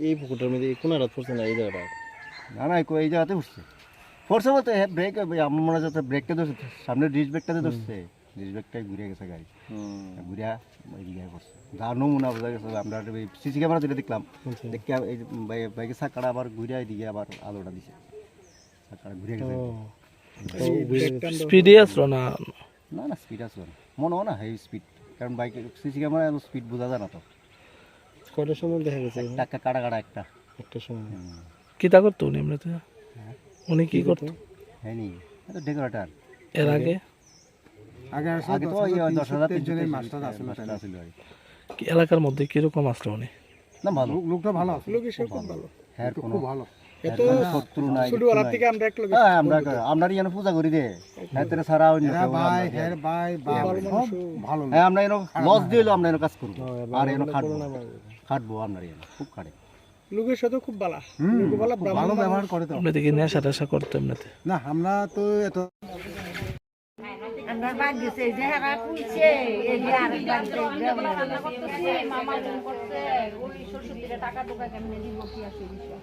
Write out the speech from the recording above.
এই পুকুরটার মধ্যে কোন রাত পড়ছে না এই জায়গাটা? না না এই জায়গাতে উঠছে ফোর্সে বলতে ব্রেক আমার মনে হয় ব্রেকটা ধরছে সামনে ডিস ব্রেকটাতে ধরছে ডিস ব্রেকটাই ঘুরে গেছে গাড়ি ঘুরিয়া ওই দিকে পড়ছে যার নমুনা বোঝা গেছে আমরা সিসি ক্যামেরা দিলে দেখলাম দেখে এই বাইকের চাকাটা আবার ঘুরিয়া এদিকে আবার আলোটা দিছে চাকাটা ঘুরে গেছে স্পিডে আসলো না? না না স্পিড আসলো না মনে হয় না হেভি স্পিড কারণ বাইকের সিসি ক্যামেরা স্পিড বোঝা যায় না তো কয়টার সময় দেখা গেছে? টাকা কাটা কাটা একটা সময়। কি তা করতো উনি এমনিতে? উনি কি করতো? হ্যাঁ নি তো ডেকোরেটর এর আগে আগে তো ওই 10,000 মাস্টার আসলে কি এলাকার মধ্যে কিরকম আসলো উনি? না ভালো লোকটা ভালো আছে, লোক এসে খুব ভালো। হ্যাঁ খুব ভালো। এত শত্রু নাই ছোটবেলা থেকে আমরা এক লগে হ্যাঁ আমরা ইয়ানো পূজা করি রে হ্যাঁ তোরা সারা অন্য হ্যাঁ কেউ ভাই, আমরা- হ্যাঁ ভাই, বাপ, সব ভালো লোক। হ্যাঁ আমরা এনো লস দিলে আমরা এনো কাজ করব আর এনো খাটবো না খাটবো আমরা এনো খুব খাটে লোকের সাথে খুব ভালো। হুম, লোক ভালো, খুব ভালো ব্যবহার করে তো। এমনিতে কি নেশা টেশা করতো এমনিতে? না আমরা তো এত আমরা বাদ দিছে যে হ্যাঁ পুইছে এই যে আর মামা করছে ওই শ্বশুর টাকা টোকা কেমনে দিব কি আছে বিষয়